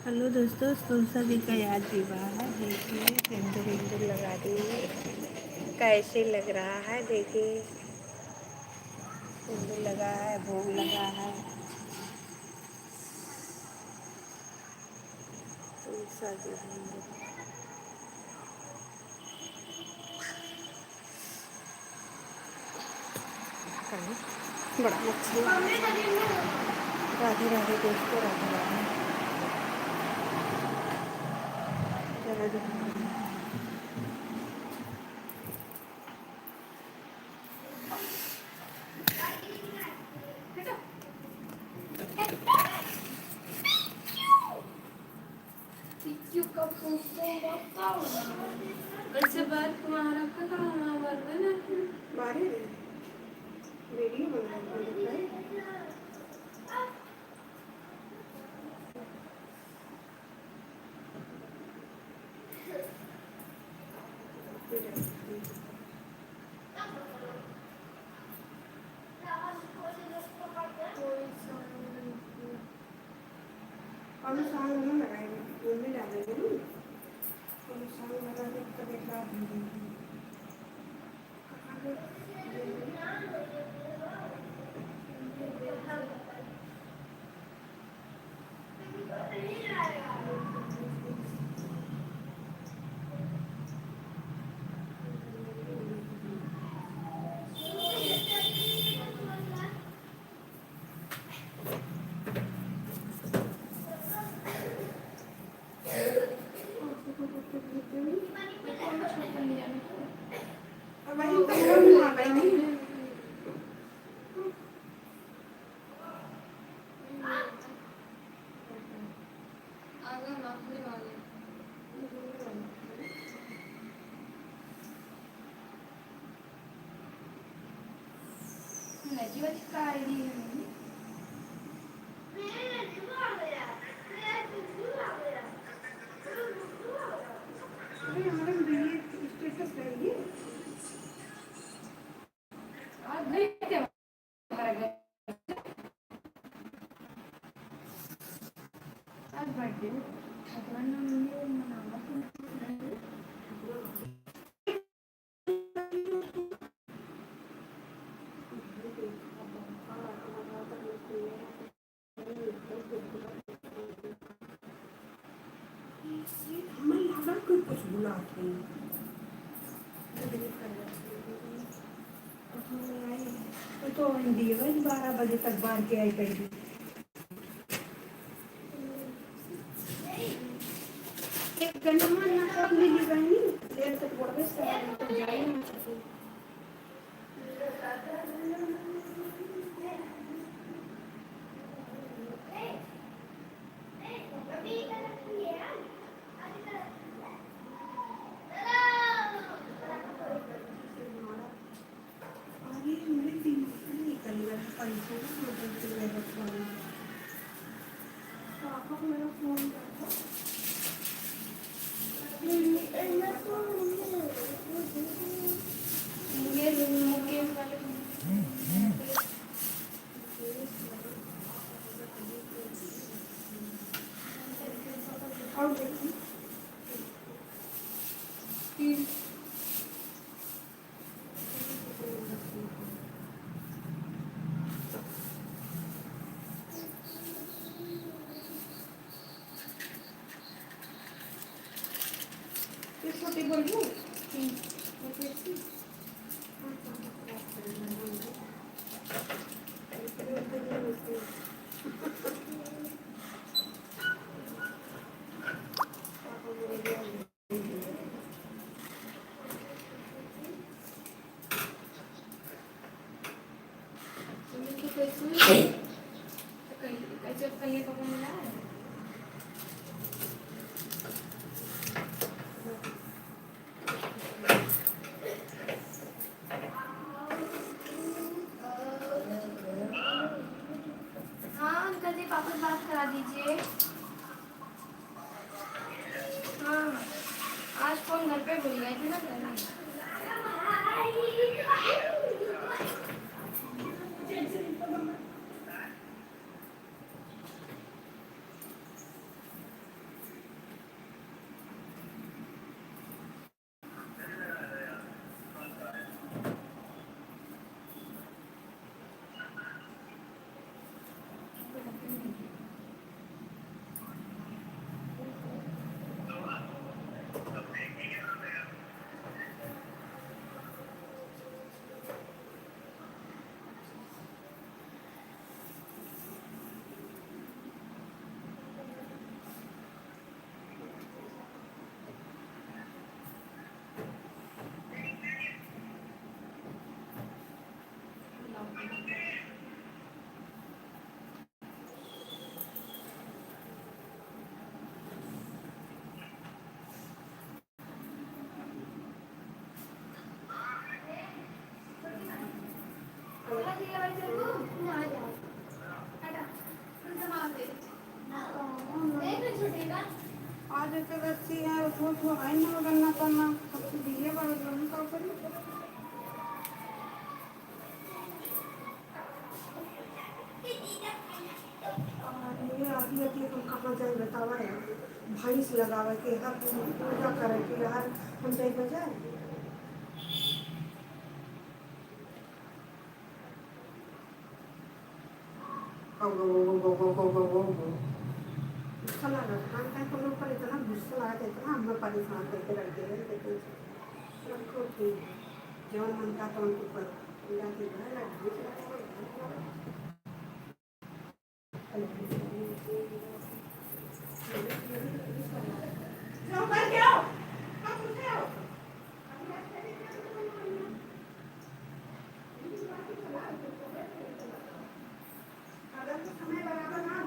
Hello दोस्तों, सभी का याद विवाह है। देखिए सिंदूर विंदूर लगा दिए, कैसे लग रहा है। देखिए सिंदूर लगा है, भोग लगा है। तुलसा जी मंदिर बड़ा मच्छी। राधे राधे दोस्तों, राधे राधे। चलो उससे बात तुम्हारा का काम है बारे वीडियो बना और साल नहीं लगाएंगे, फूल में डालेंगे ना। और साल लगा के कभी खराब हो जाएगी। कुछ बुलाते हैं तो हिंदी 12 बजे तक बाहर के आई करेगी। एक घंटा में ना कर लीजिए बहनी, देर तक बोल तो जाए ना। अरे मेरे दिमाग में निकल गया पैसे पापा मेरा फोन करता और देखिए छोटी बोलूँ वापस बात करा दीजिए। हाँ आज फोन घर पे भूल गए थे ना करना। तो आइन ना करना करना सबसे दिए पर हम का करी और ये आदमी अपने को कहाँ जाए बतावा यार भैंस लगावे के हर पूजा करे के हर हम जाए बजाए गुस्सा लगा हम कहीं तो लोग पर इतना गुस्सा लगा था इतना हम लोग परेशान करके रखते हैं लेकिन रखो ठीक जौन मन का तो उनको करो अल्लाह की घर जाओ बैठ जाओ आप उठ जाओ अगर तो समय बराबर ना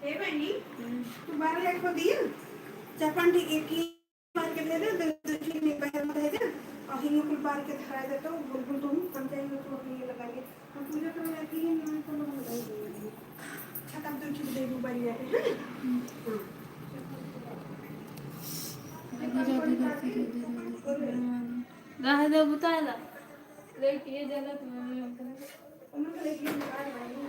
ए बहनी तू 12 लाख को दिया जापान ठीक एक ही बार के दे दे दूसरी नहीं पहले में दे दे और हिंग कुल बार के धरा दे तो बिल्कुल तुम पंचायत में तो ये लगा के हम पूजा करने जाती है ना तो लोग बताई देंगे अच्छा तब तो ठीक दे दूं बारी जाके रह दे बुताला लेके जला तुम्हें उन्होंने लेके निकाल भाई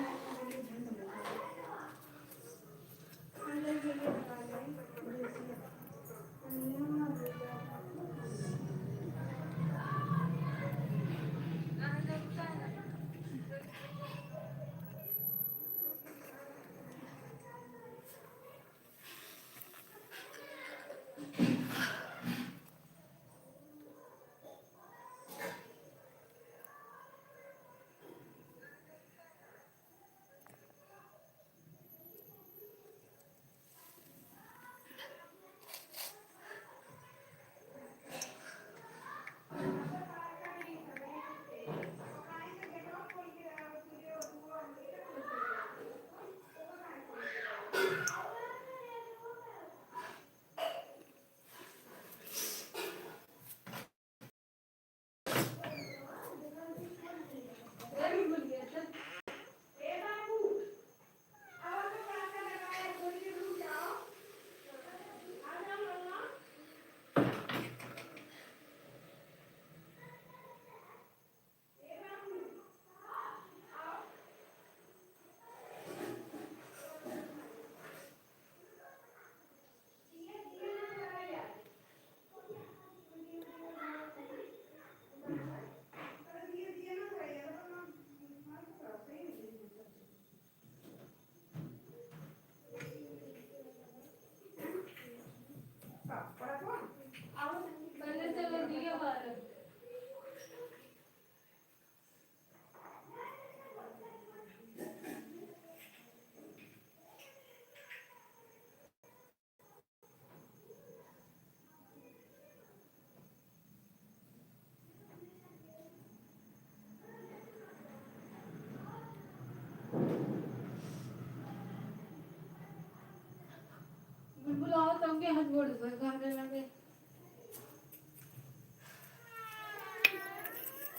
के हाथ गोड़ पर घाटे लगे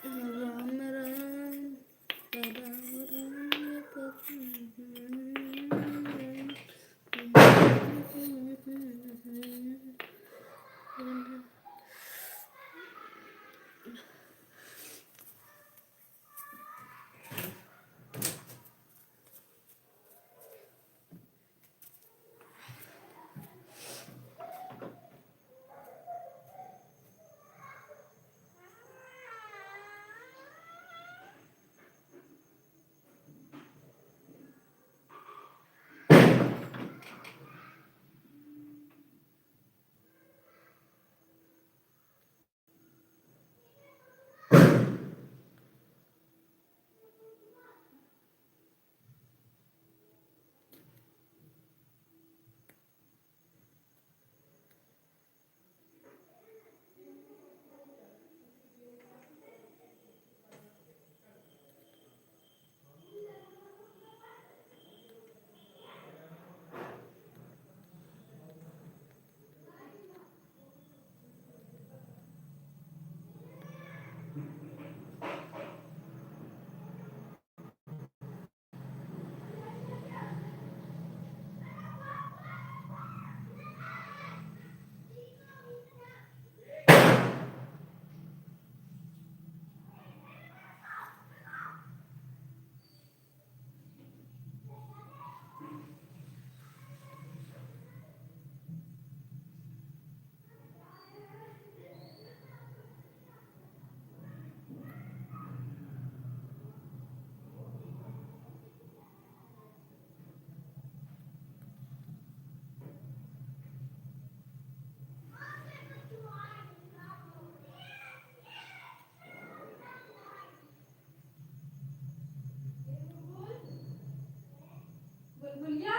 राम राम बुलबुलिया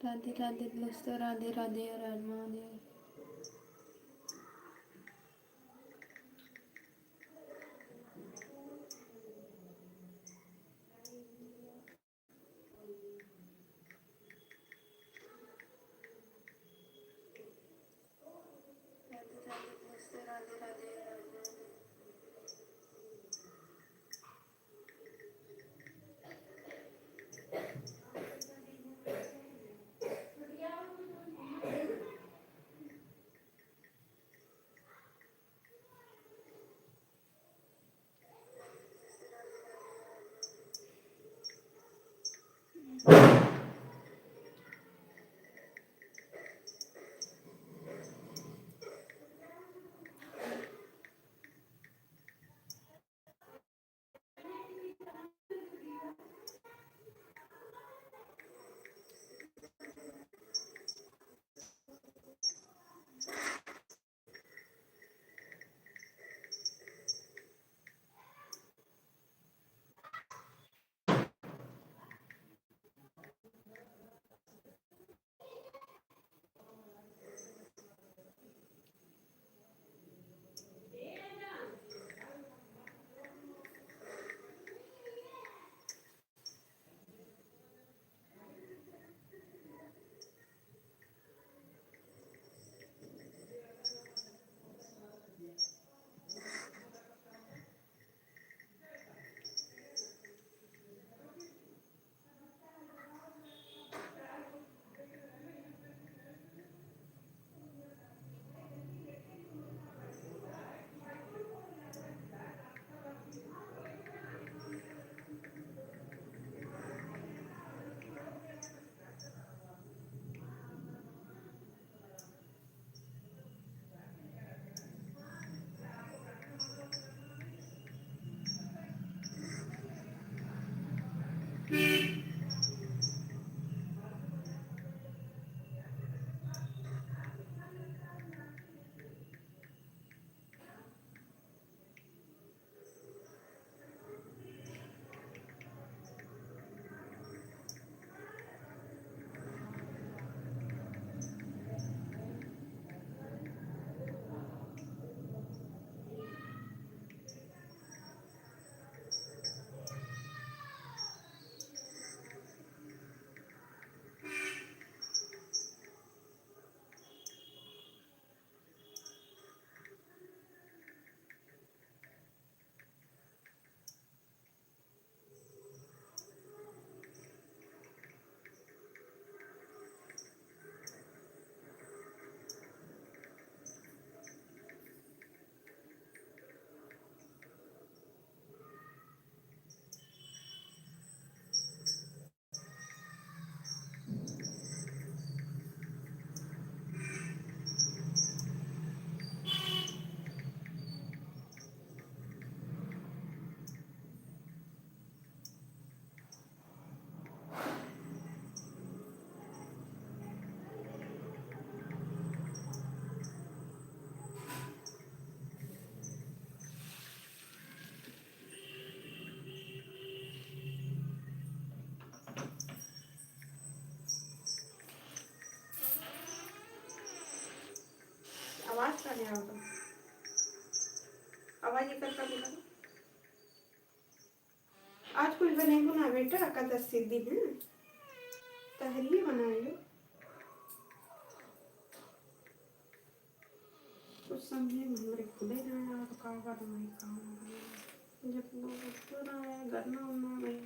राधे राधे दोस्तों, राधे राधे और महादेव। राधे राधे दोस्तों, राधे राधे और महादेव। आवाज का नहीं आ रहा, आवाज निकल का बोला। आज कुछ बनेगा ना बेटा, एकादशी दिन है, तहरी बनाएंगे। कुछ समझे हमारे खुदे ना तो का बनाए काम जब लोग तो ना है करना होना भाई।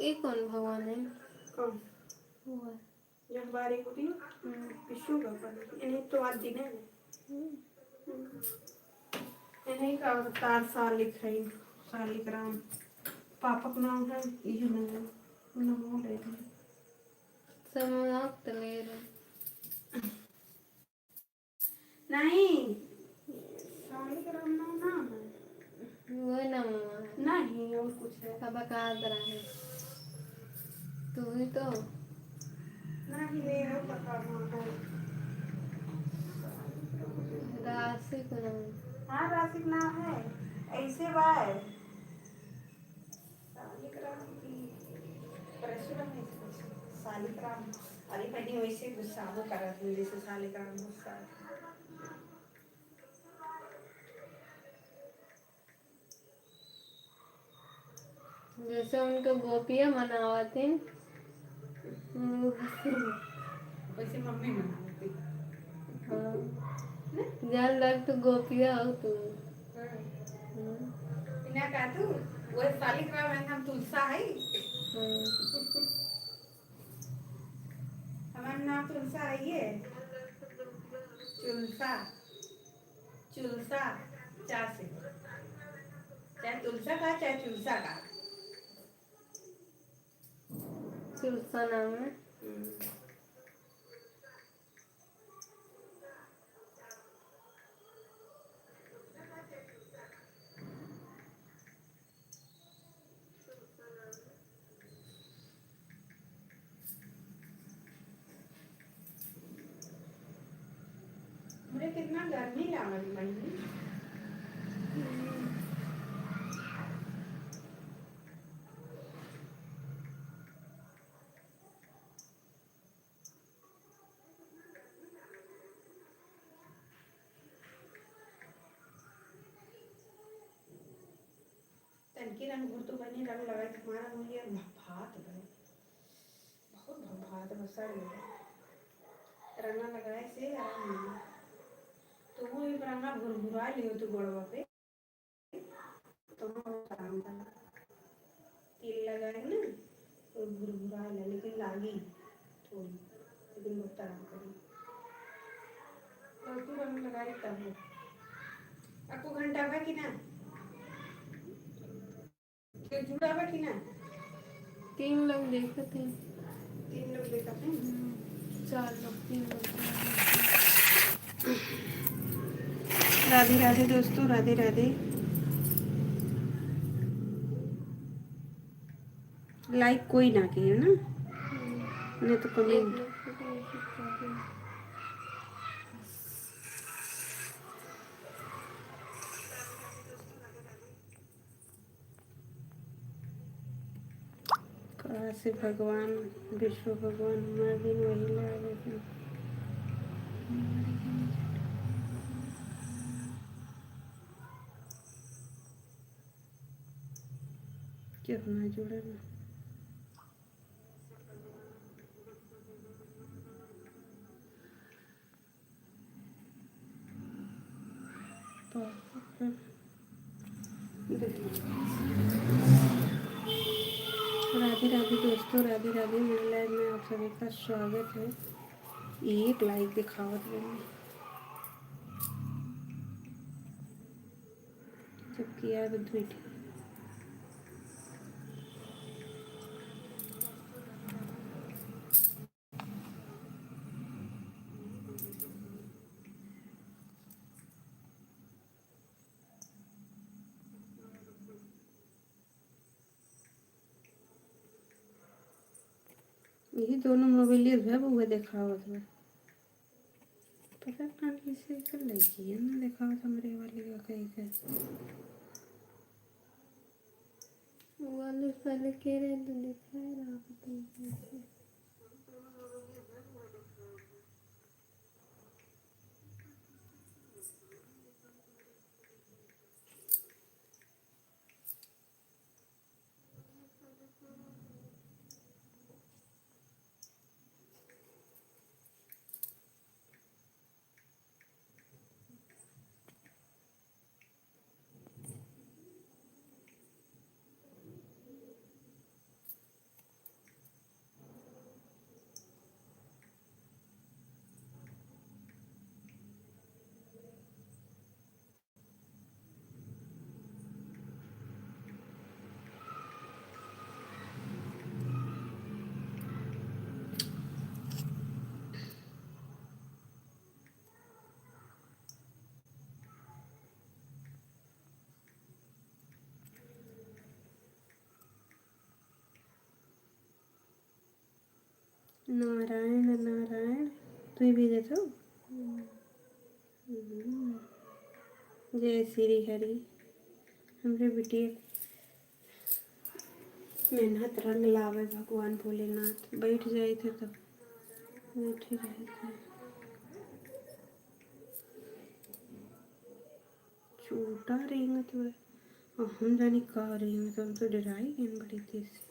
ये कौन भगवान है? कौन वो है। जब बारी होती विष्णु भगवान इन्हें तो आज दिन है इन्हीं का अवतार सालिक है सालिक राम पापा का नाम है ये नमो ले समाप्त मेरे नहीं सालिक राम नाम है वो नाम है। नहीं और कुछ है अब कहा है तू ही तो नहीं मेरा पता है राशि को नाम। हाँ राशिक नाम है ऐसे बाय सालिक राम की परशुराम है सालिक राम अरे पहले वैसे गुस्सा हो कर रहा था जैसे सालिक राम गुस्सा जैसे उनको गोपियाँ मनावते वैसे मम्मी मनाती हाँ जान लग तो गोपियाँ हो तू। बिना का तू वो सालिक राम है हम तुलसा है हमारा नाम तुलसा है ये चुलसा चुलसा चा से चाहे तुलसा का चाहे चुलसा का तुलसा नाम है। मुझे कितना गर्मी लागल बनी तनकी रंग भर तो बनी रंग लगाई तुम्हारा मुझे भात बने बहुत भात बसड़ गया रंगा लगाए से आराम मिला तो वो भी रंगा भुरभुरा लियो तो गोड़वा पे तो आराम था तेल लगाए ना तो भुरभुरा ले लेकिन लागी थोड़ी लेकिन बहुत आराम करी और तू रंग लगाए तब आपको घंटा बा कि ना जुड़ा बा कि ना 3 लोग देखते थे। 3 लोग देखा थे 4 लोग 3 लोग। राधे राधे दोस्तों राधे राधे लाइक कोई ना किए ना नहीं तो एक कमेंट लोग को तो ऐसे कहते हैं। कहाँ से भगवान विष्णु भगवान हमारे दिन वही लाए थे क्यों ना जुड़े ना राधे राधे दोस्तों राधे राधे मेरे लाइव में आप सभी का स्वागत है एक लाइक दिखावत मैंने जब किया तो ट्वीट यही दोनों मोबाइल है वो दिखावत है पता ना किसी का लगी है ना दिखावत हमारे वाली का कहीं का वाले पहले कह रहे तो दिखाए रहा पता नहीं कैसे। नारायण नारायण तुम भी देखो। जय श्री हरि। हमरे बिटिया मेहनत रंग लावे भगवान भोलेनाथ। बैठ जाए थे तब बैठे रहे थे। छोटा रेंगत हुआ और हम जानी का रेंगत, हम तो डराई गए बड़ी तेज से।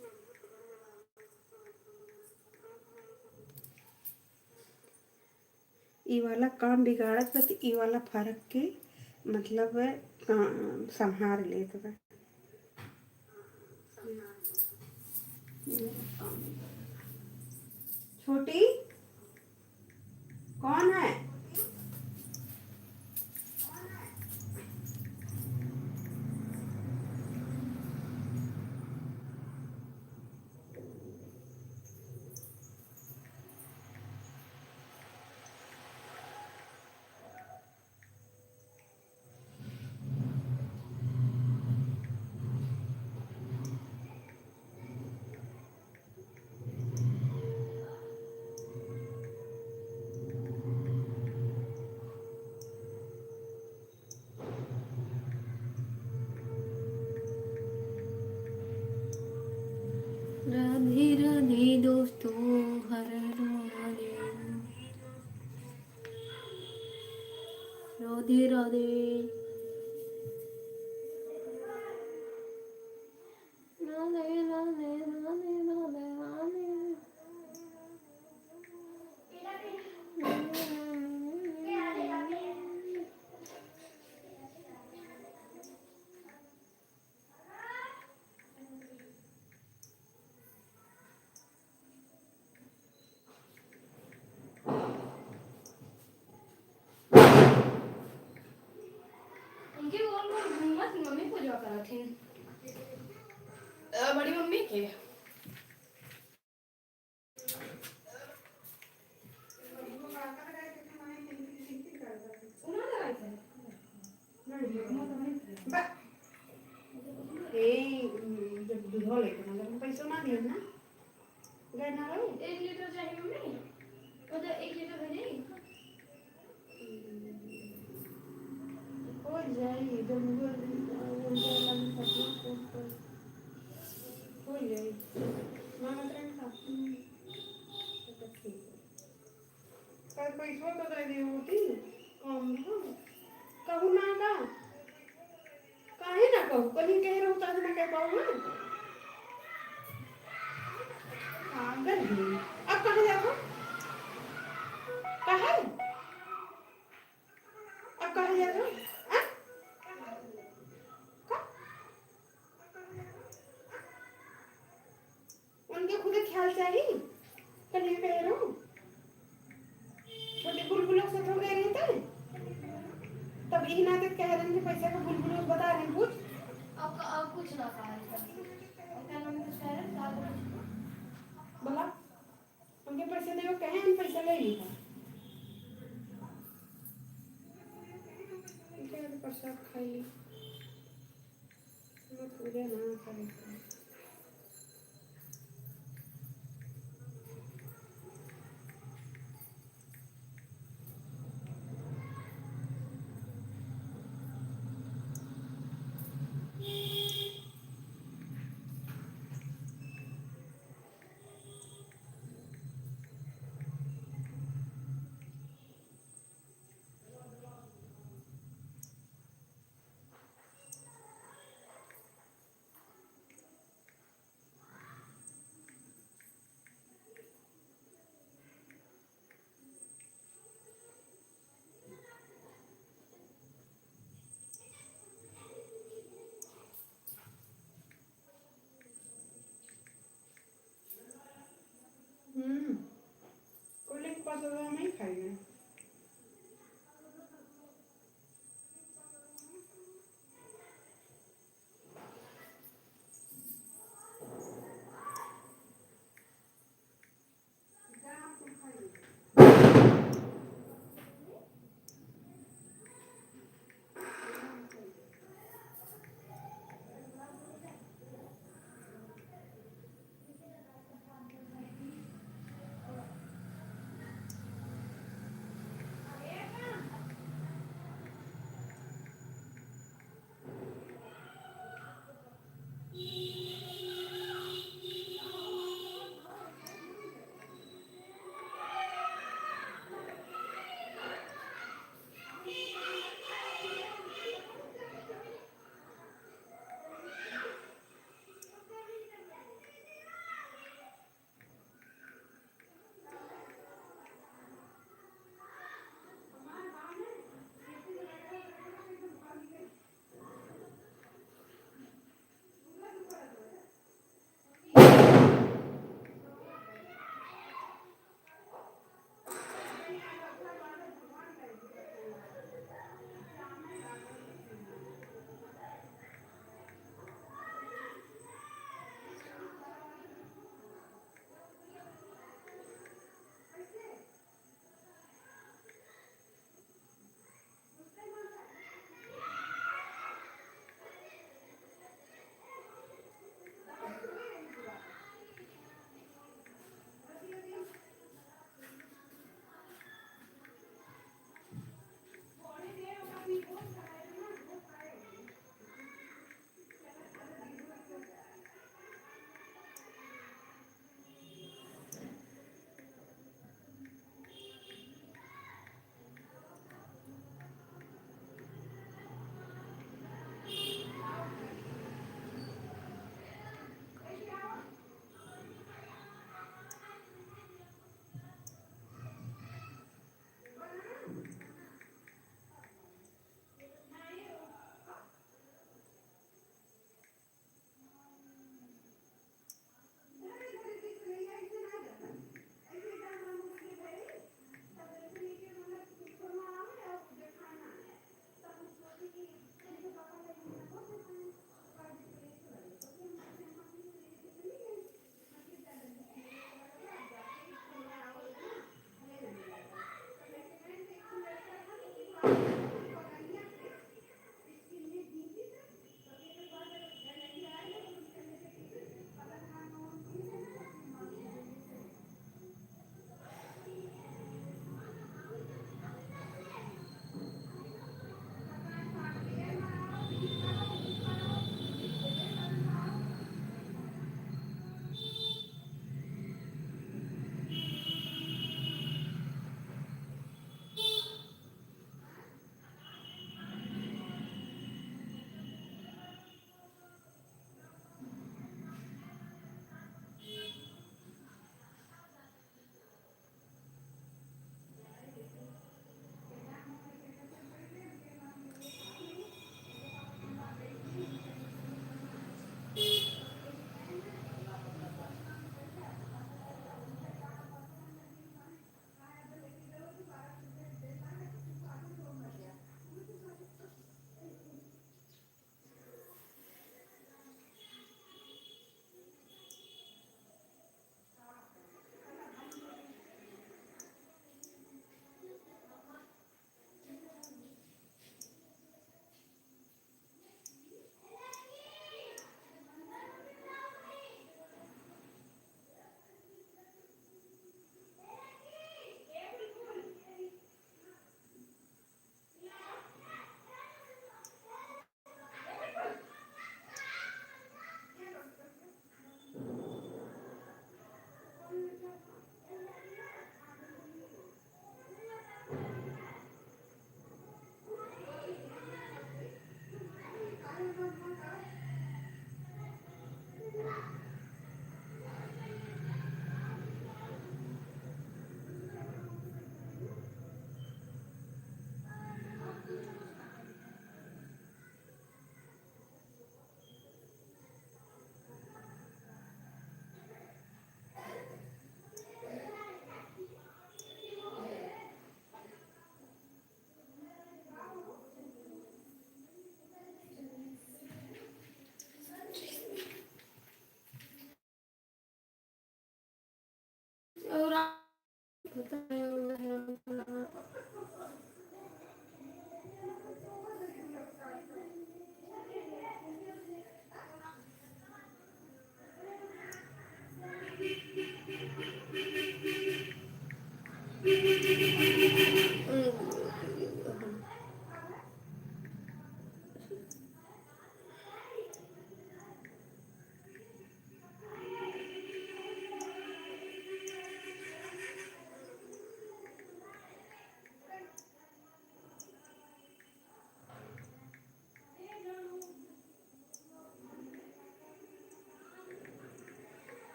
ई वाला काम बिगाड़त बा, ई वाला फर्क के मतलब संहार लेत बा। छोटी कौन है? राधे राधे दोस्तों, हर हर महादेव। राधे राधे। राधे राधे राधे राधे राधे। उनके गोल गोल घूमत मम्मी पूजा करत थी। बड़ी मम्मी के जब दूधवा लेके ना जब पैसा ना दिए ना गए ना रहो। 1 लीटर चाहिए मम्मी, मतलब 1 लीटर भेजे। हो जाए जब वो लगी हो जाए मामा ट्रेन का तो ठीक है। कल पैसा तो दे दी होती कम कहूँ ना का काहे ना कहूँ कहीं कह रहा हूँ तो ना कह पाऊँ ना पागल है। अब कहाँ जाओ? कहाँ? अब कहाँ जाओ? उनके खुद ख्याल चाहिए कहीं कह रहा हूँ। छोटे बुलबुलों से थोड़े रहते तब यही ना कह रहे हैं पैसे का बुलबुलों बता रहे हैं कुछ। अब कुछ ना कहा और क्या मम्मी कुछ कह रहे हैं बोला उनके पैसे दे कहे हम पैसे ले ली प्रसाद खाई पूजा ना करें।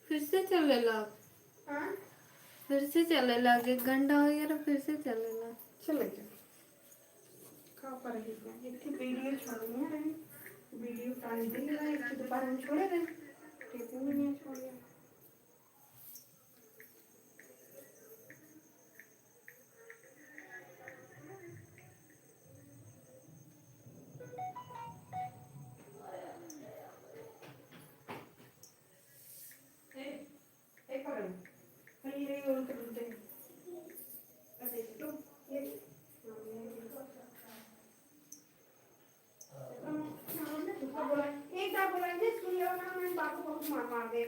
फिर से चले लग, हाँ फिर से चले लग, 1 घंटा हो गया, फिर से चले लग। चले गए कहाँ पर है एक थी वीडियो छोड़नी है वीडियो टाइम दे रहा है एक थी दोपहर में छोड़े रहे टिफिन में नहीं छोड़ दिया एक और है ये और कर दे अरे तो ये बोला एक बार बोला जे सुन लो ना मैं बापू बहुत मार मार दे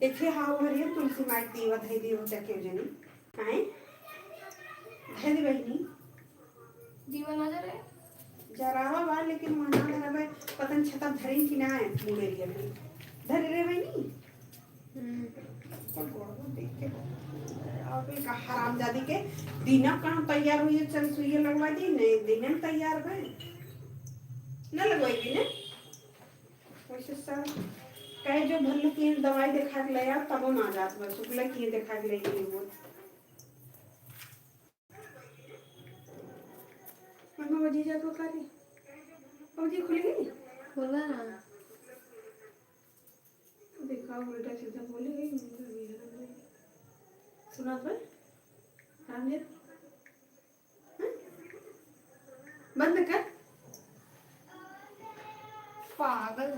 एक हाव भरी तुलसी माई दीवा धई दी होता क्यों जनी हैं धई दी बहनी दीवा नजर है जरावा बा लेकिन मना ना रहे पतन छता धरी कि ना है मुड़े लिए धरे रे बहनी तो गोड़ देख के अब एक हरामजादी के दीना कहाँ तैयार हुई है चल सुइया लगवा दी नहीं दिन में तैयार भई न लगवाएगी ने वैसे सर कहे जो भल्ले की दवाई दिखा के ले यार तब हम आ जात बस शुक्ला की दिखा के ले गई वो मम्मा वजी जा तो खाली वजी खुल गई खोला ना, देखा उल्टा सीधा बोली गई सुना तो रामदेव बंद कर पागल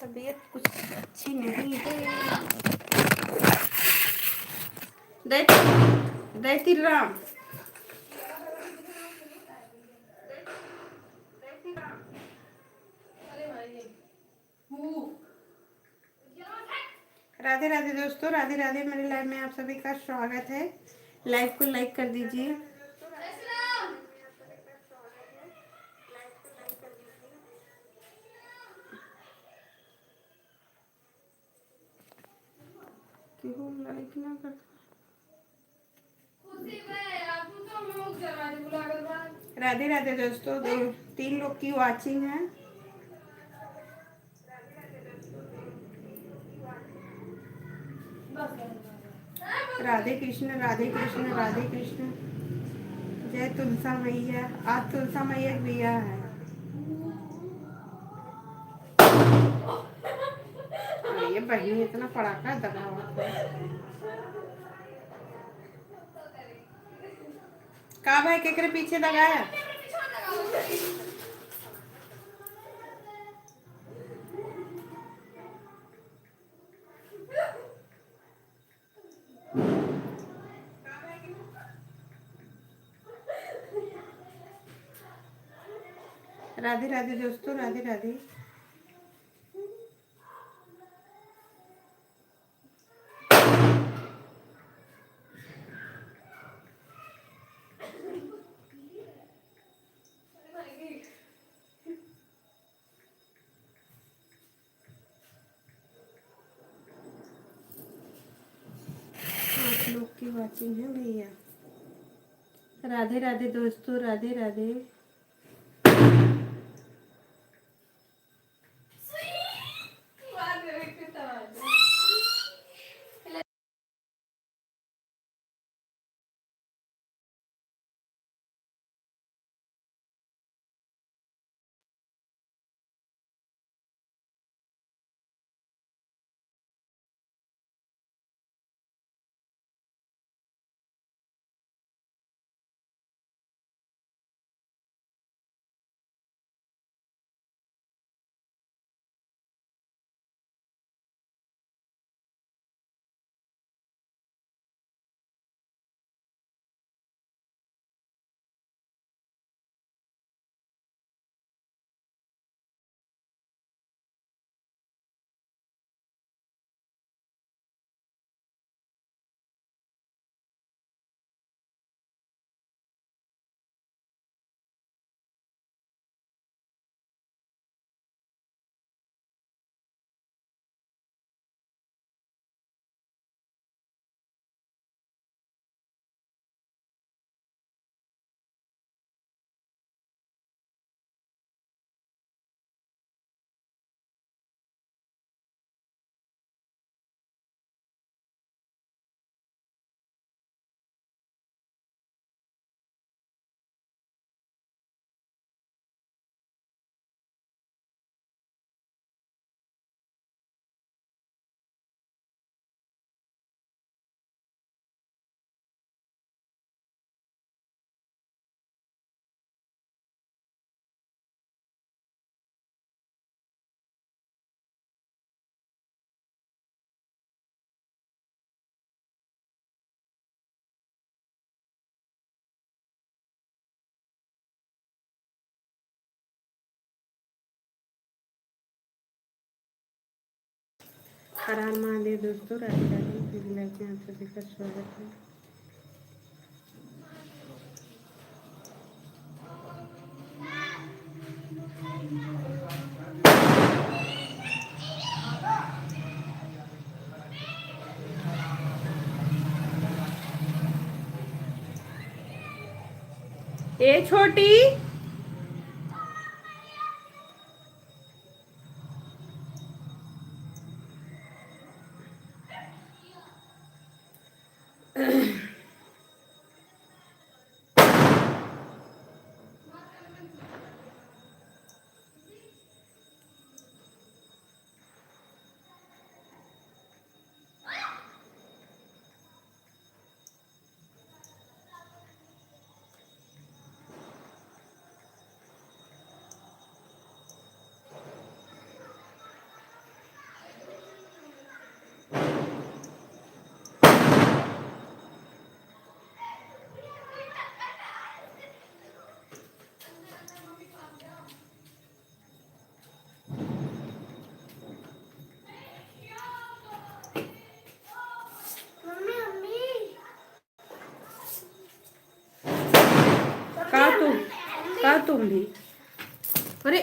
तबीयत कुछ अच्छी नहीं है। दैती राम राधे राधे दोस्तों, राधे राधे। मेरे लाइव में आप सभी का स्वागत है। लाइव को लाइक कर दीजिए। क्यों लाइक ना कर? राधे राधे दोस्तों, 3 लोग की वाचिंग है। राधे कृष्ण राधे कृष्ण राधे कृष्ण। जय तुलसा मैया। आज तुलसा मैया भैया है। ये बहन इतना पड़ाका दबा हुआ है। का भाई केकरे पीछे दगाया? राधे राधे दोस्तों, राधे राधे। आप लोग की वाचिंग है भैया। राधे राधे दोस्तों, राधे राधे। हर हर महादेव दोस्तों, राधे राधे। मेरी लाइफ में आप सभी का स्वागत है। ए छोटी, का तुम भी अरे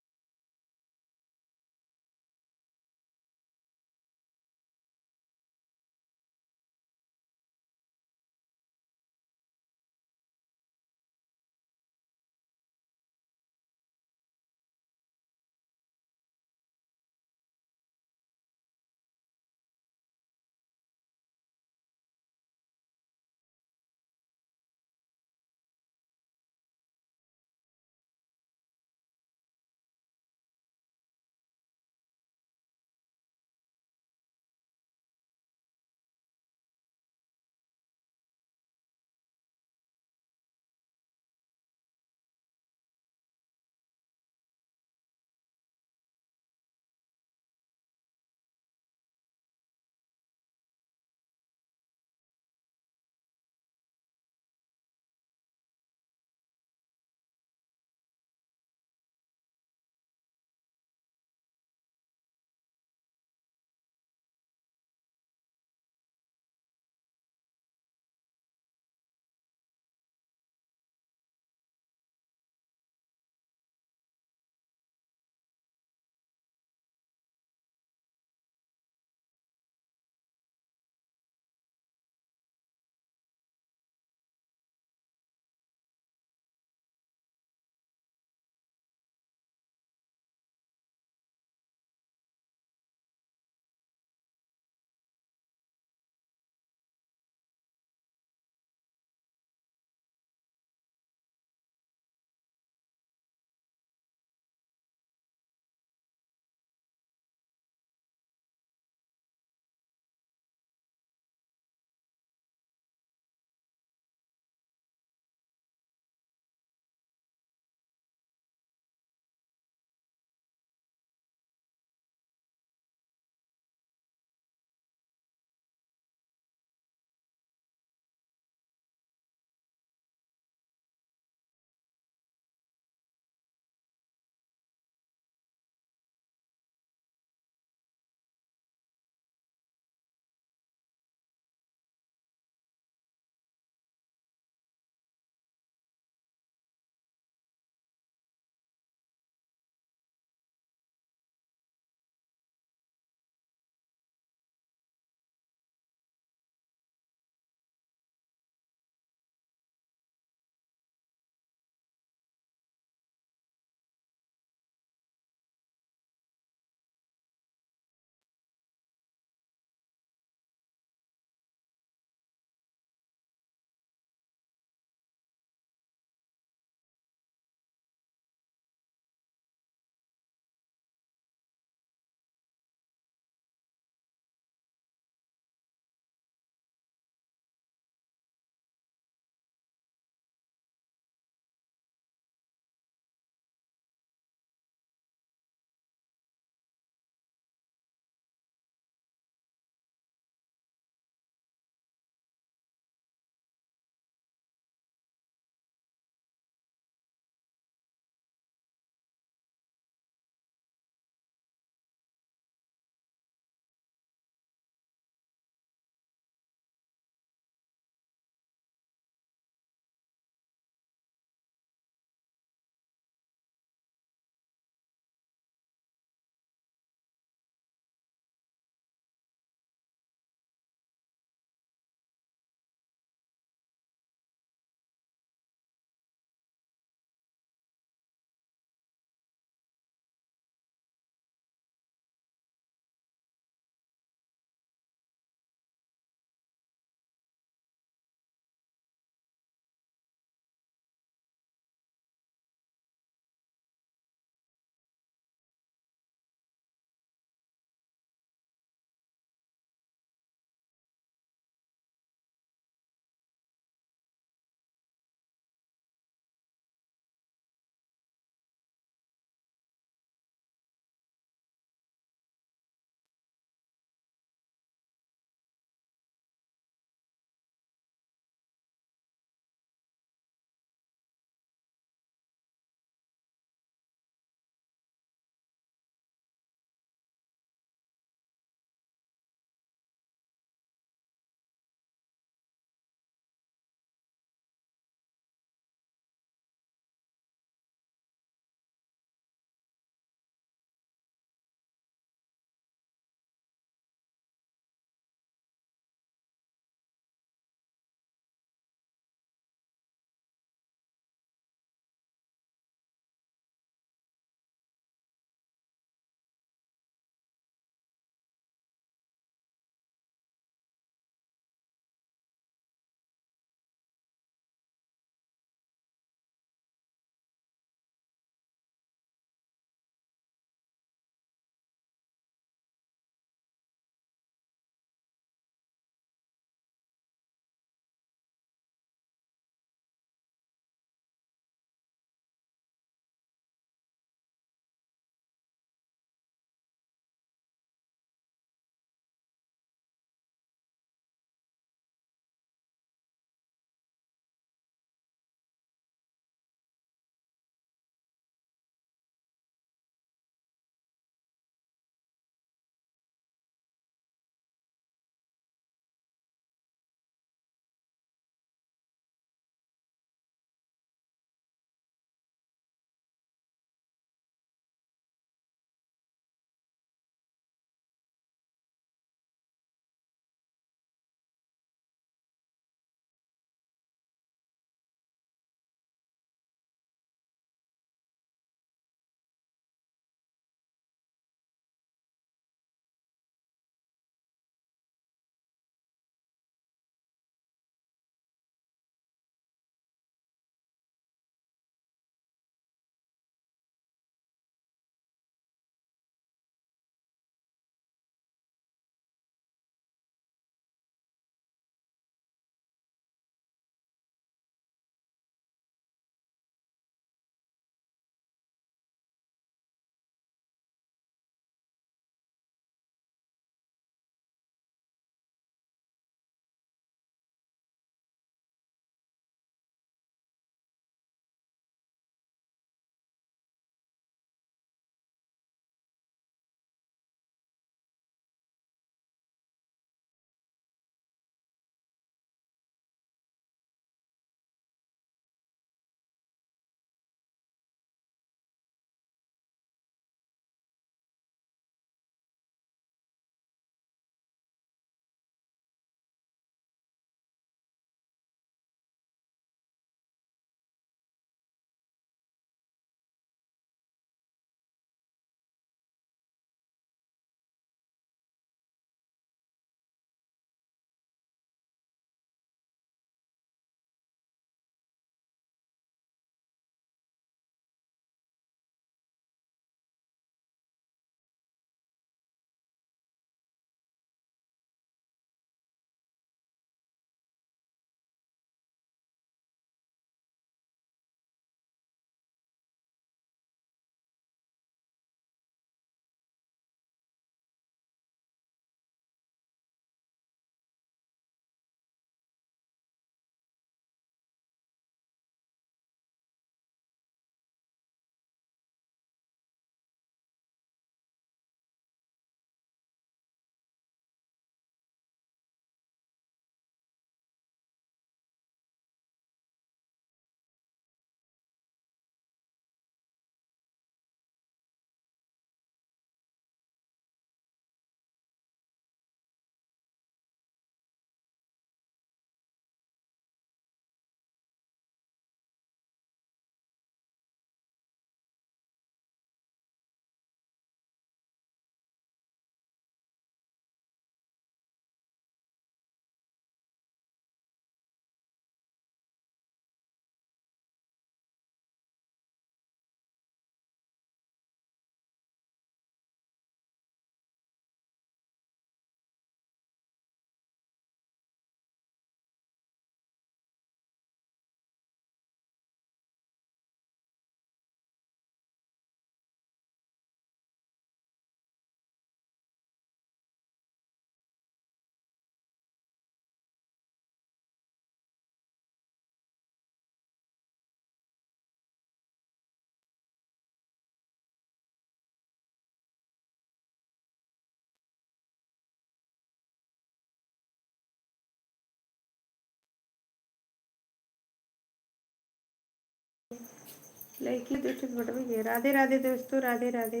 लड़की दूसरी बटवे राधे राधे दोस्तों, राधे राधे।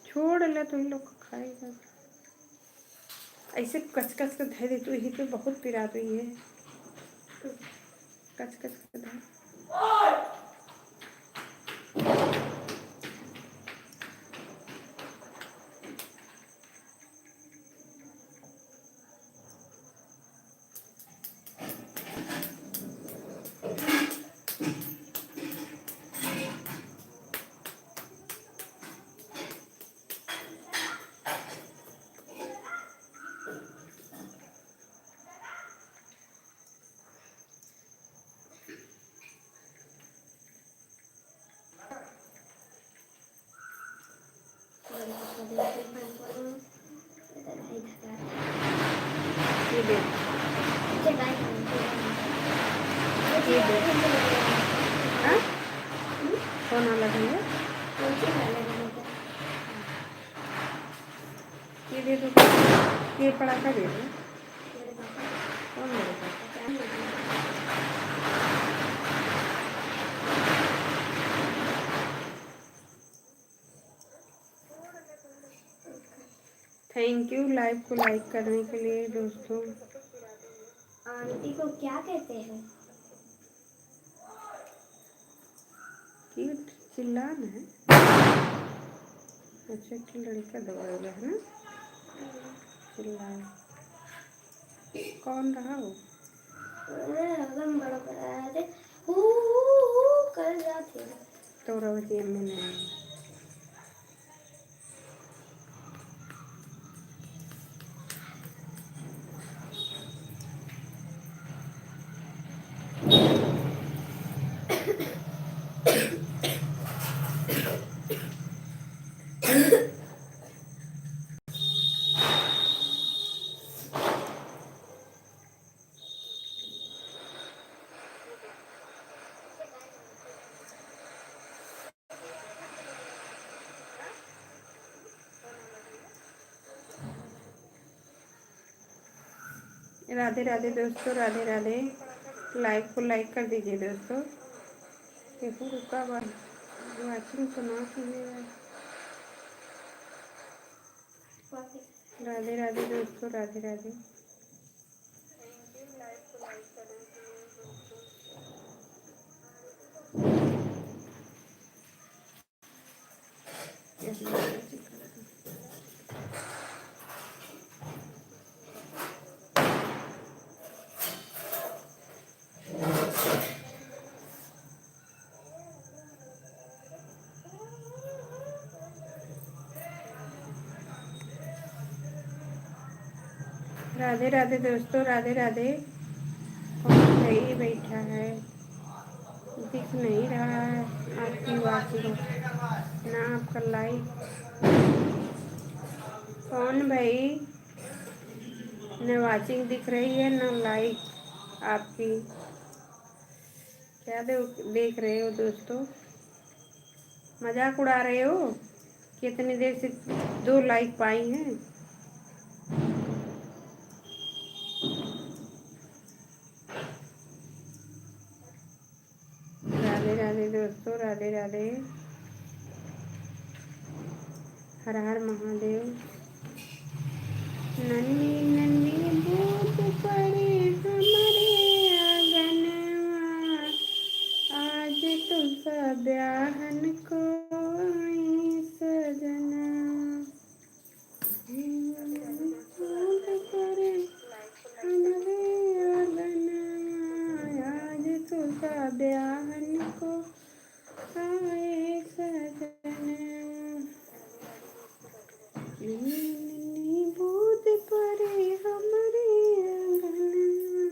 छोड़ ले तो इन लोग को खाएगा ऐसे कच कच के धै दे तो यही तो बहुत पिरा तो ये कच कच के धै। ये दे हाँ कौन अलग है ये दे दो ये पड़ाका दे दो कौन मेरे पास थैंक यू लाइव को लाइक करने के लिए दोस्तों। आंटी को क्या कहते हैं? क्यूट चिल्लाना है। अच्छा कि लड़का दौड़ेगा है ना चिल्लाए कौन रहा वो हम बड़ा बड़ा थे कर जाते तो रवती में नहीं राधे राधे दोस्तों, राधे राधे। लाइक को लाइक कर दीजिए दोस्तों। देखो रुका वाचिंग सुना कीजिएगा। राधे राधे दोस्तों, राधे राधे। राधे राधे दोस्तों, राधे राधे। कौन सही बैठा है दिख नहीं रहा है आपकी वाचिंग ना आपका लाइक। कौन भाई न वाचिंग दिख रही है न लाइक आपकी। क्या देख रहे हो दोस्तों? मजाक उड़ा रहे हो? कितनी देर से 2 लाइक पाई हैं। राधे राधे दोस्तों, राधे राधे। हर हर महादेव। नन्ही नन्ही बूंद पड़ी हमारे आंगनवा आज तुझा ब्याहन को आई सजना। बूंद पड़ी हमारे आंगनवा आज तुझा ब्याहन को आए सजना। नन्ही बूंद पड़ी हमारे आंगनवा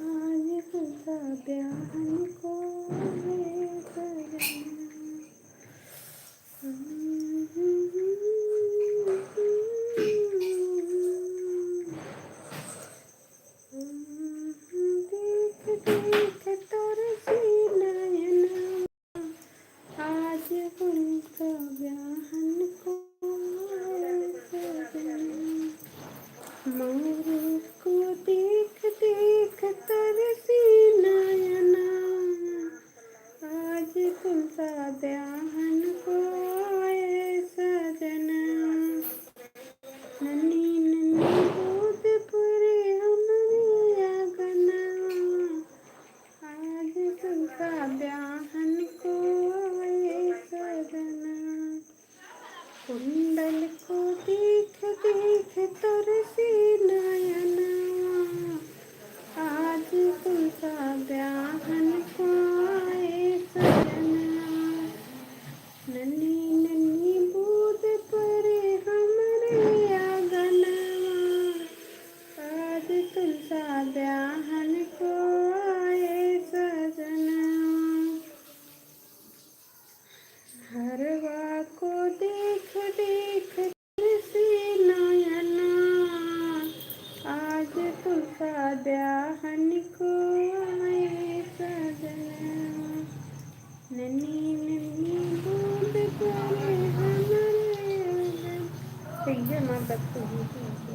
आज तुझा ब्याहन को आए सजना। तुलसा ब्याहन को आए सजना। नन्ही नन्ही बूंद परे हमारे आंगना, आज तुलसा ब्याहन को आए सजना। कुंडल को देख देख तरसी नयना, आज तुलसा ब्याहन को आए सजना। नन्ही नन्ही बूंद परे हमरे आंगना, आज तुलसा ब्याहन को आए सजना। हरवा को देख देख तरसी नयना, आज तुलसा ब्याहन को आए सजना। नन्ही नन्ही बूंद परे हमरे आंगन। ये माँ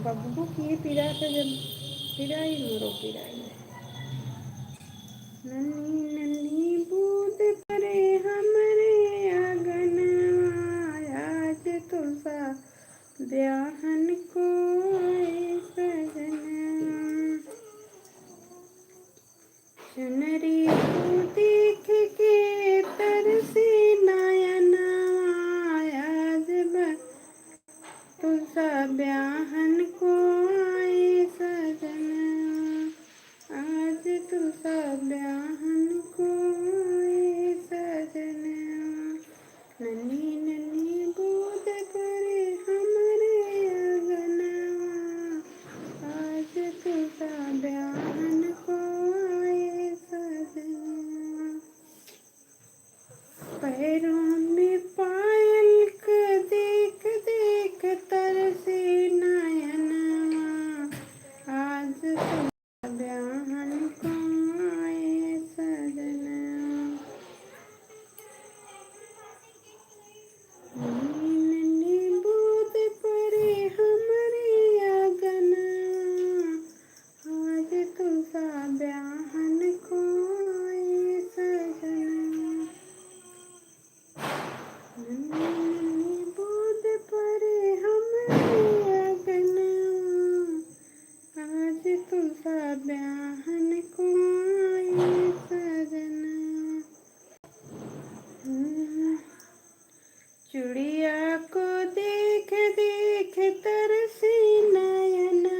बब्बू की पीड़ा था जब पिराई मोरो पिराई। नन्ही नन्ही बूंद परे हमरे आंगन, आज तुलसा ब्याहन को आए सजना। चुनरी को देख के तरसी नयना, आज तुलसा ब्याहन को आए सजना। आज तुलसा ब्याहन को आए सजना। नन्ही नन्ही बूंद परे हमरे आंगना, आज तुलसा ब्याहन को आए सजना। पैरों में पायल के देख देख तरसे नयना, आज तुलसा ब्याहन को आए सजना। नन्ही नन्ही बूंद परे हमरे आंगना, आज तुलसा ब्याहन को आए सजना। नन्ही नन्ही बूंद परे हमरे आंगना, आज तुलसा ब्याहन को आए सजना। चुड़िया को देख देख तरसी नयना,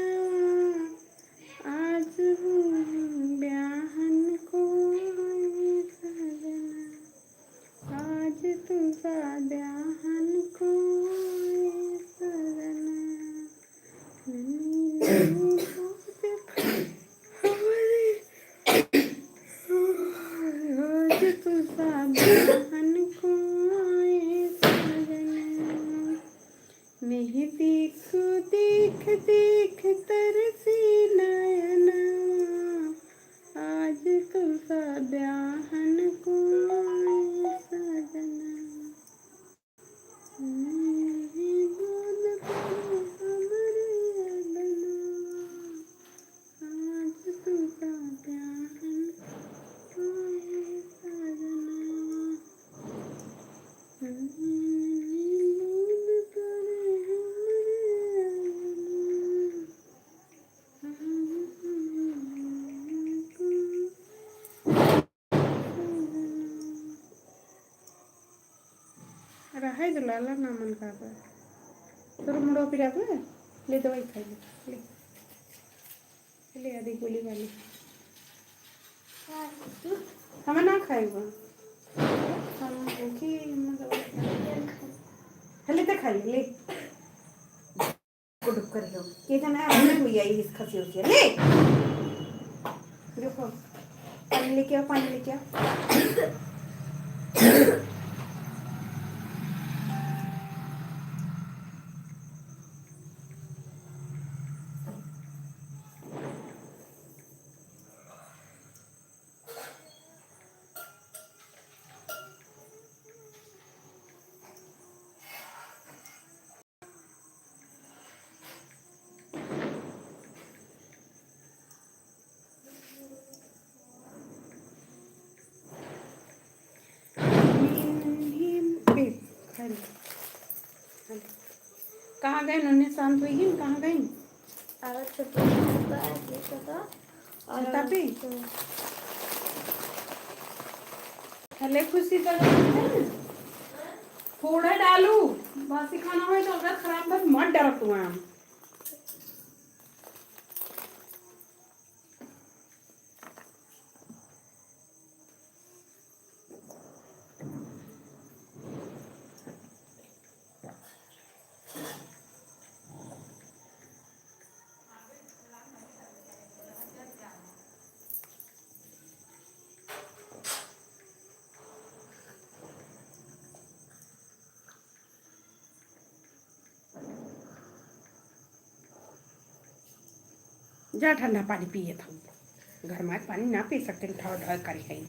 आज ब्याहन को आए सजना। आज तुलसा ब्याहन को आए सजना। नन्ही नन्ही बूंद हमरे, आज तुलसा ब्याहन को आए सजना। मेहंदी को देख देख तरसी नयना, आज तुलसा ब्याहन को आए सजना। नन्ही बूंद परे हमरे आंगना, आज तुलसा ब्याहन को आए सजना। नन्ही नन्ही बूंद परे हमरे आंगना, आज ब्याहन को रहा है दुलाला ना मन का तोर मुड़ो पिरा ले दवाई खाई ले ले आधी गोली वाली हम ना खाएगा हम देखी हले तो खाई ले को डुक कर लो ये जाना है हुई आई इस खसी होती है ले देखो पानी लेके आओ पानी लेके आओ कहाँ गए नन्हे शांत हुई है कहाँ गई और छोटे छोटा और छता पे हले खुशी कर थोड़ा डालू बासी खाना हो तो अगर खराब बस मत डर तू आम जा ठंडा पानी पिए था घर में पानी ना पी सकते ठहर ठहर करी है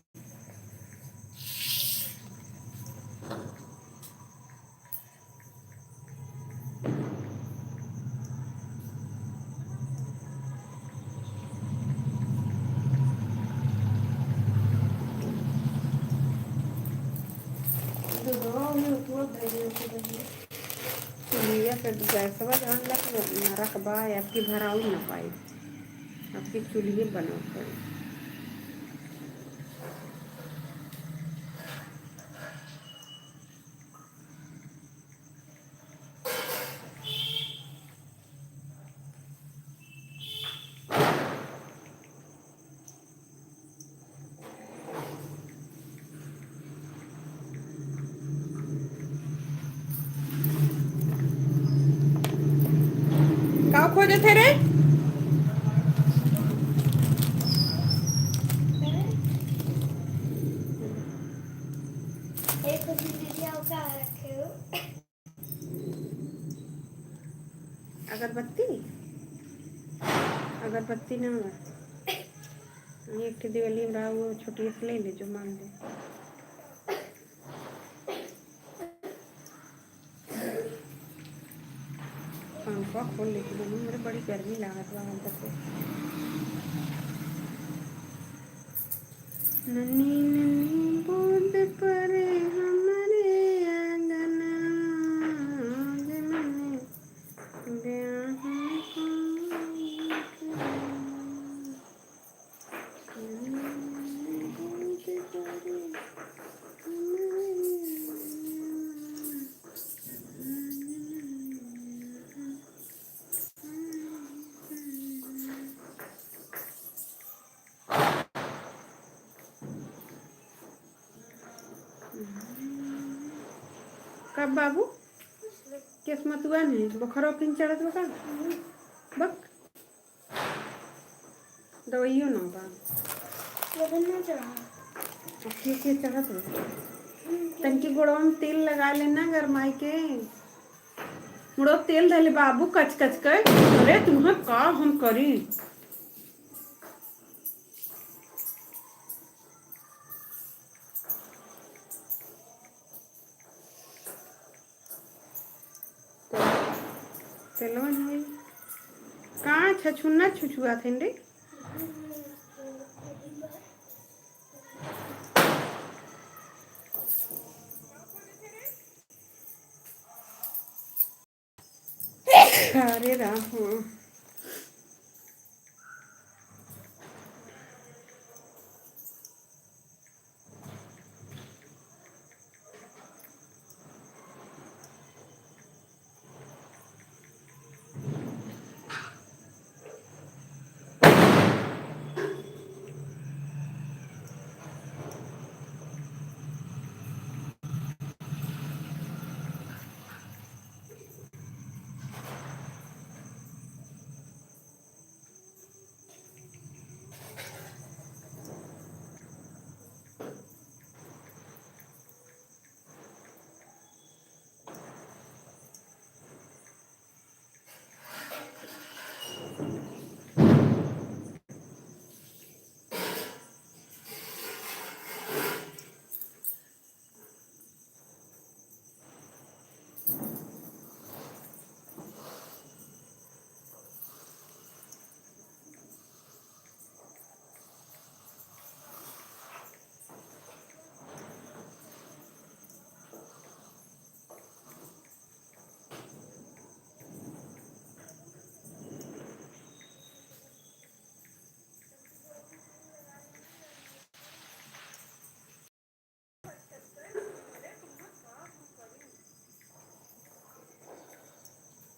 चूल्हिया पे गैसवा जहन लग रखबा आपकी भराऊ ना पाई आपकी चूल्हे बना पड़ी का खोजे थे रे एक दीदी का रखे हो अगरबत्ती अगरबत्ती ना एक ठे दिवाली में रहा वो छोटी से ले ले जो मांग ले पंखा खोल लेती हूँ मेरे बड़ी गर्मी लागत बा अंदर से नन्ही नन्ही बूंद परे हमारे आंगना आंगन में ब्याह को नन्ही बूंद परे हमारे कब बाबू किस्मत हुआ नहीं बुखार फिर चढ़त बका बक दवाइयो ना बा बदलना चढ़ा के चढ़त हो तनकी गोड़वा में तेल लगा लेना गरमाई के मुड़ो तेल धले बाबू कच कच कर अरे तुम्हें का हम करी तेलवा नहीं कहाँ छछुन्ना छुछुआ थे रे अरे राम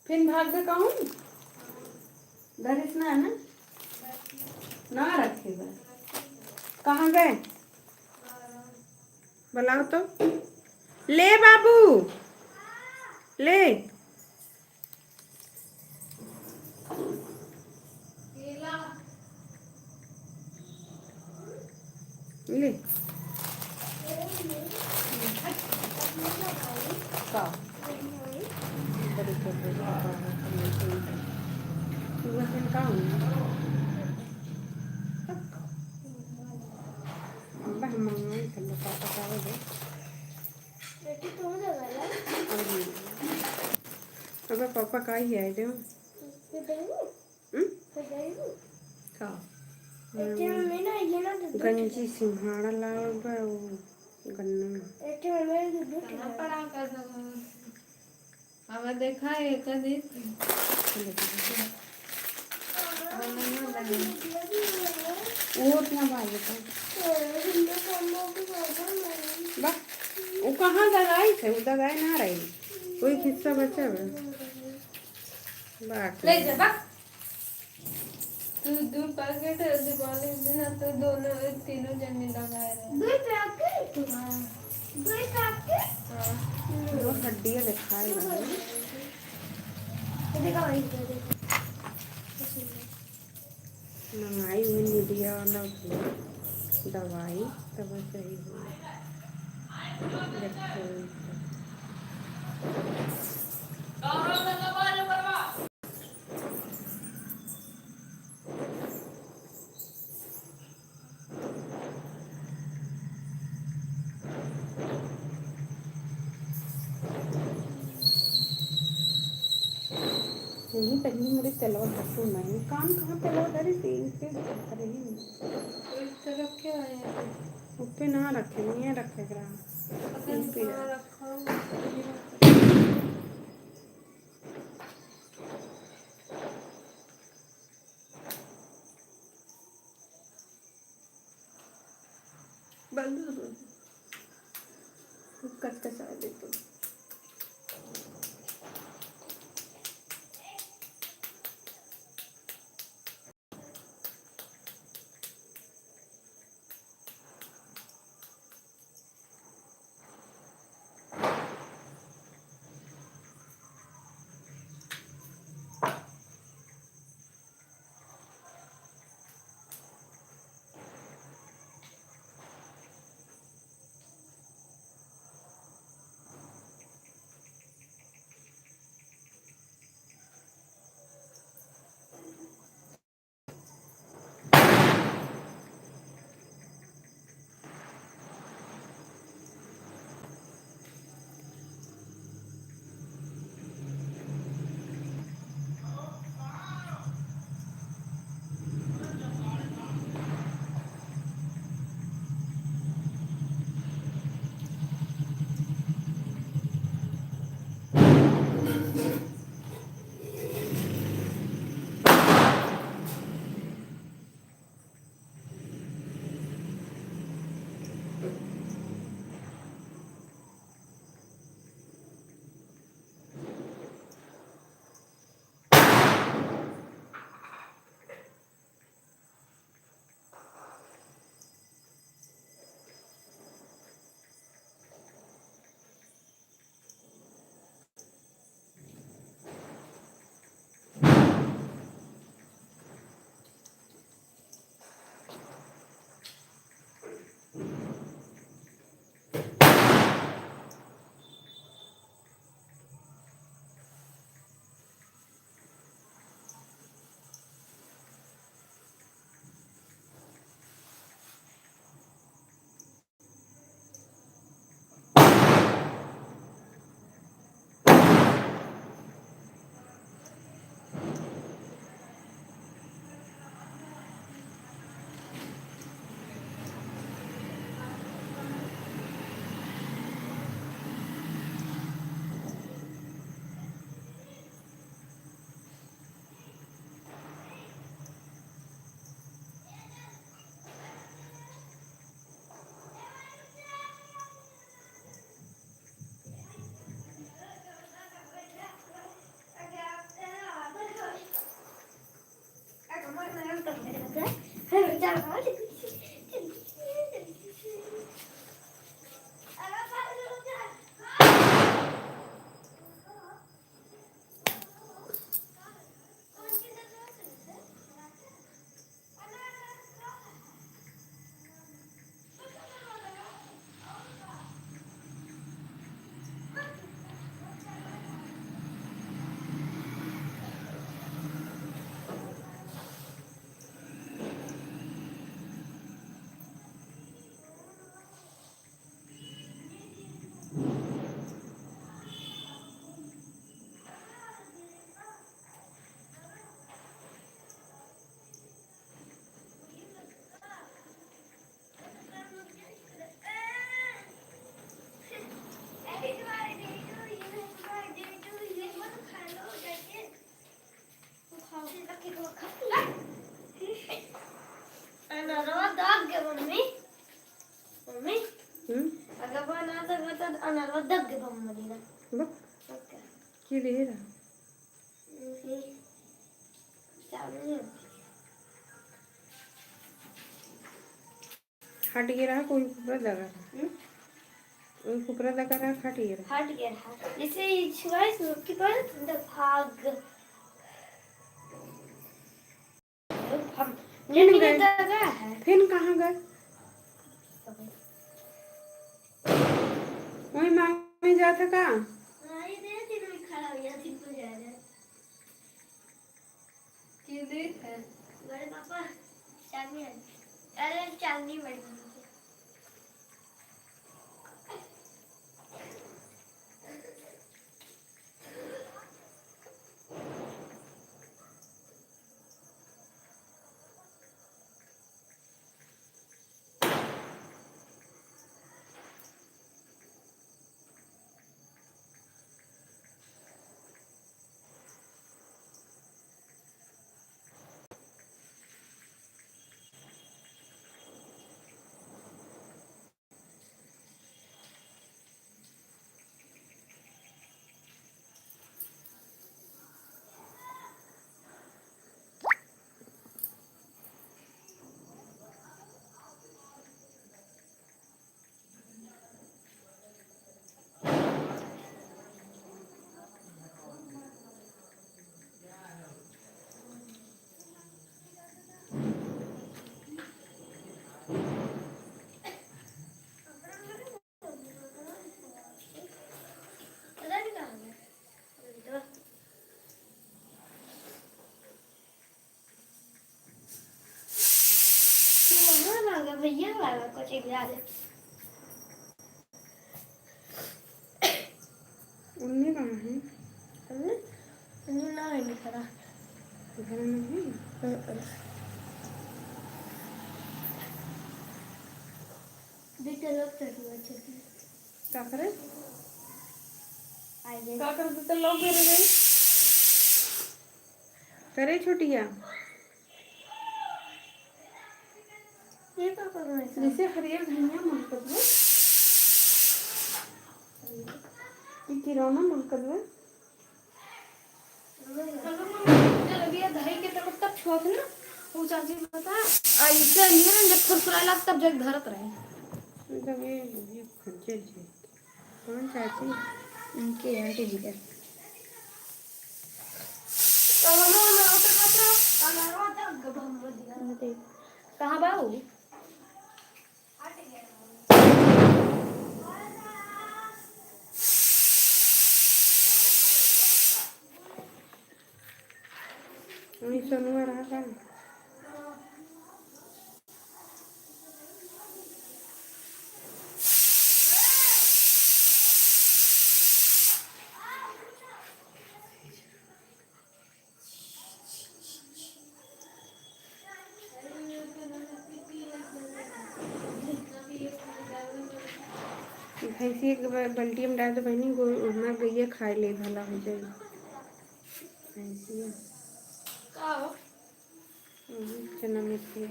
फिर भाग के कहूँ धरिस ना है ना रखे बस। कहाँ गए बुलाओ तो। ले बाबू ले। केला ले का बड़ी कर रही है का हम मंगाई कर लो पापा का हो दे। बेटी तुम लगा ला अगर पापा का ही है जो फिर देंगे का एटे में ना ये ना गंजी सिंघाड़ा लाल बा वो गन्ना एटे में मेरे दूध के पड़ा कर दो अब देखा है कभी वो उतना भाई था बस वो कहाँ दगाई थे वो दगाई ना रही कोई हिस्सा बचा है बाकी ले जा बा तू दो पैकेट दिवाली दिन तो दोनों तीनों जने लगाए रहे दो पैकेट हां दो पैकेट हां दो हड्डियां दिखाई लगी देखा वही मंगाई हुई मीडिया वाला दवाई तब सही हुई देखो नहीं पहली मेरे तलवा हटू नहीं कान कहाँ तलवा धरी तीन पे रही एक तरफ क्या है ऊपर ना रखे नहीं रखे ग्राम पता नहीं कहाँ रखा हुआ बंद कट कसा दे तो अनरवा दग के बम मरीना बक ओके की दे रहा सामने हट गिरा कोई कुपरा दगा कोई कुपरा दगा रहा हट गिरा जैसे छुआई के बाद द भाग हम फिर लेकिन गए। दगा है फिर कहाँ गए वही मांग में जाता का ये दे दिन में खड़ा हो गया दिन को जा रहा है की देख है बड़े पापा चांदी अरे चांदी बड़ी भैया वाला कुछ याद है उन्हें कहाँ है हमने ना है खड़ा घर में है बेटा लोग चढ़ी छोटी क्या करे आइए क्या कर देते लोग मेरे गए करे छोटिया ये क्या कर रहे हैं जैसे हरियर धनिया मुल्कत में किरौना मुल्कत में जब अभी दही के तब तक छोड़ ना वो चाची पता ऐसे निरन जब फुरफुरा लग तब जग धरत रहे मतलब ये खंचे छे कौन चाची उनके आंटी जी के कहाँ बाबू वही सोनुआ रहा था भैंसी एक बल्टी में डाल दो बहनी हमारा गैया खाए ले भला हो जाए भैंसी चना मिर्ची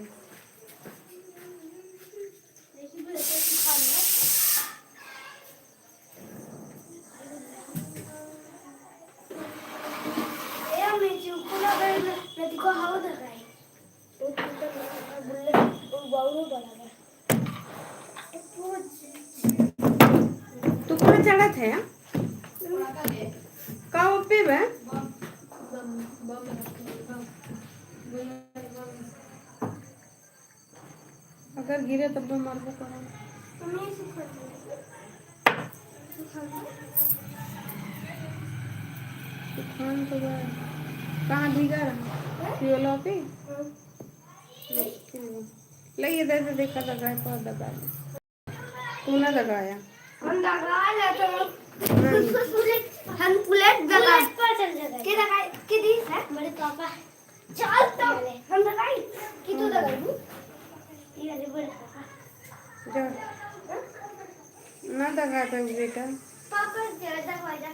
तू कहाँ चढ़ा थे का पे बे अगर गिरे तब तो मरबो करो खान तो गया कहाँ भीगा रहा पियोला पे ले ये दे देखा दगाए पर दगा तू ना दगाया हम दगा ले तो हम बुलेट दगा पर चल जाएगा के दगा के दी है बड़े पापा चल तो हम दगाई कि तू दगाई ये वाले बड़े पापा जा ना दगा तो बेटा पापा दगा जा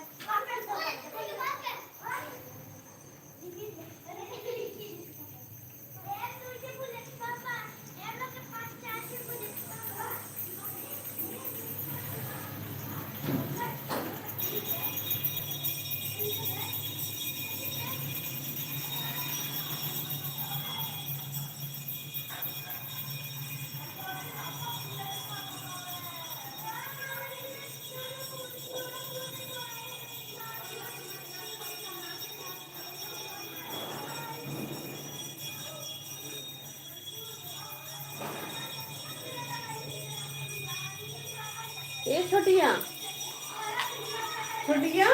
छोटिया छोटिया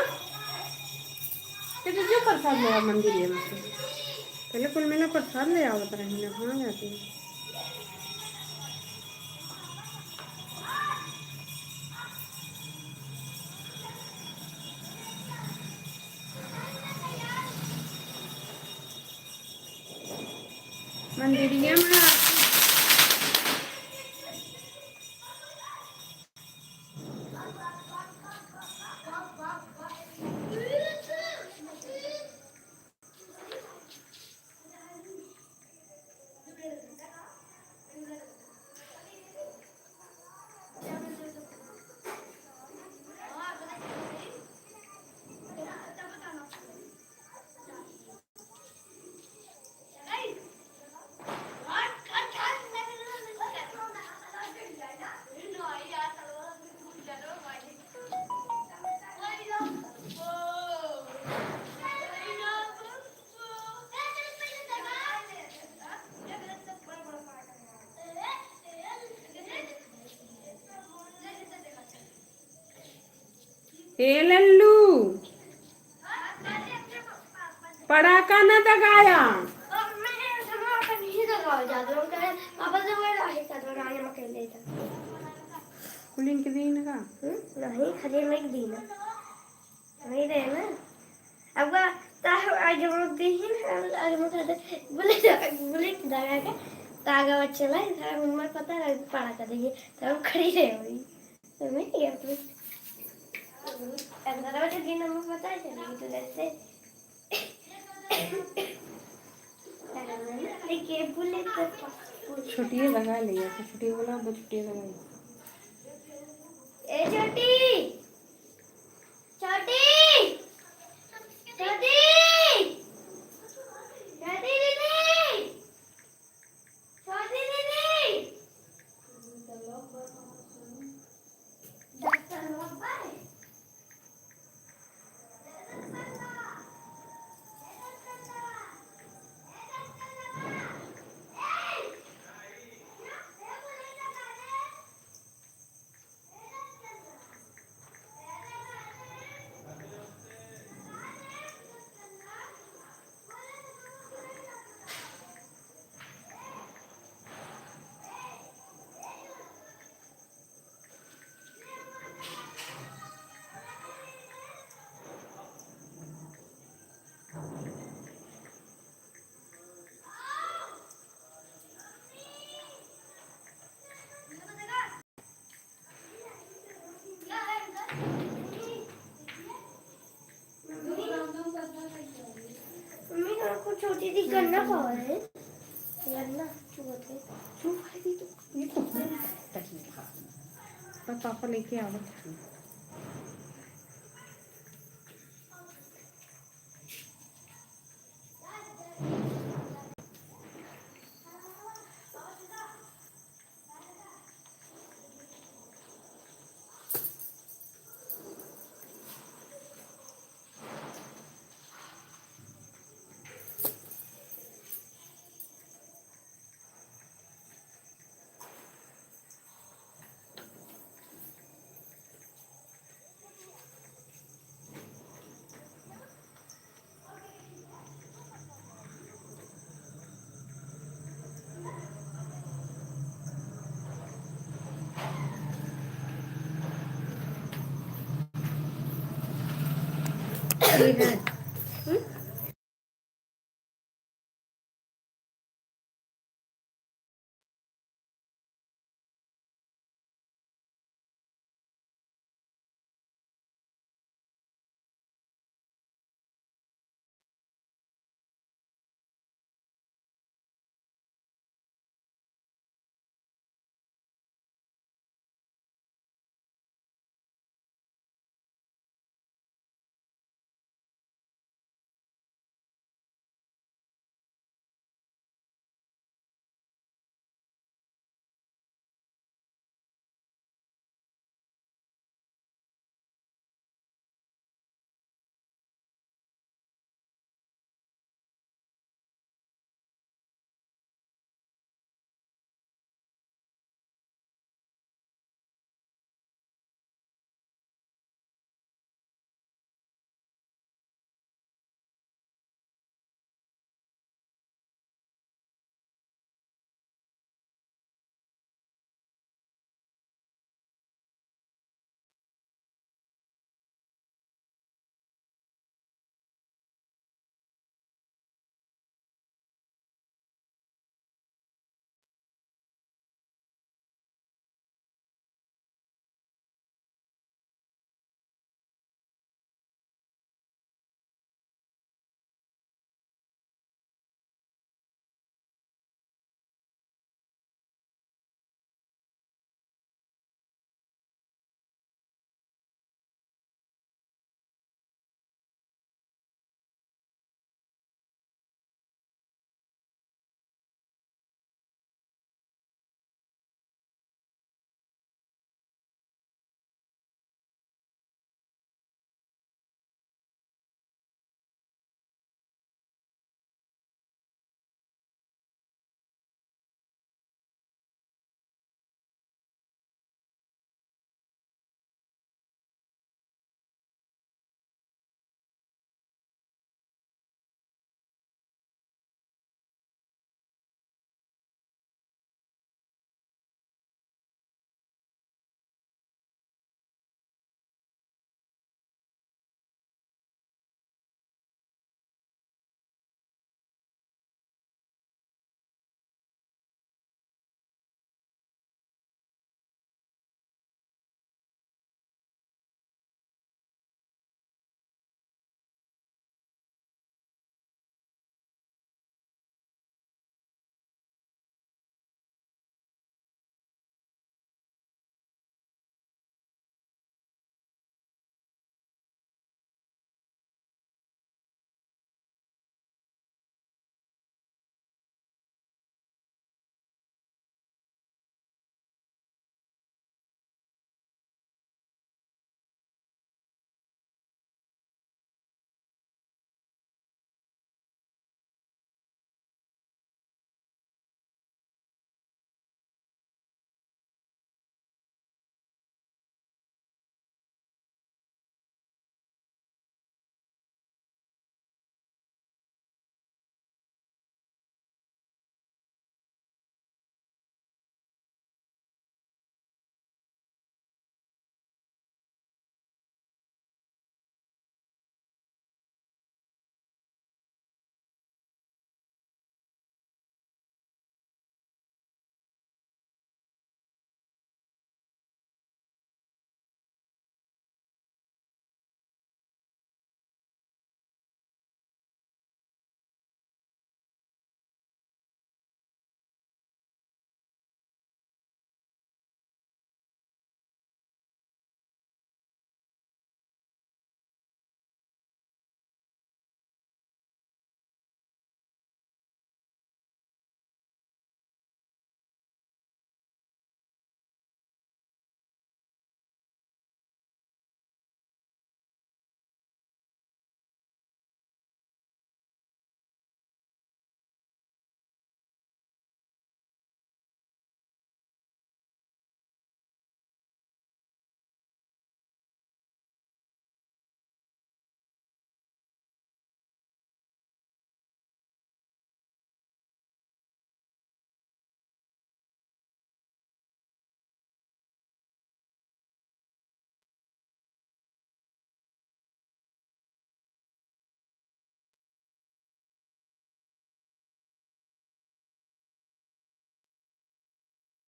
तो जो प्रसाद ले आओ मंदिर में से पहले कुल मिला प्रसाद ले आओ बता रही ना कहाँ जाती है। मंदिरिया में ए लल्लू पड़ाका न दगाया कुलिंग के दिन का नहीं खाली मैं एक दिन नहीं रहे ना अब आज हम लोग दिन आज हम बोले दागा का तागा बच्चे ला सारा उम्र पता है पढ़ा कर देंगे तो हम खड़ी रहे हुई तो मैं क्या तो अंदर वाले दिन हमें पता है चलेगी तो जैसे देखिए बोले तो छुट्टियां लगा लिया तो छुट्टियां बोला वो छुट्टियां लगाई ए छोटी छोटी छोटी छोटी दीदी छोटी दीदी डॉक्टर बाबा छोटी सी गन्ना खाओ है गन्ना चुगते चुप है दी तो ये तो नहीं था पर पापा लेके आओ है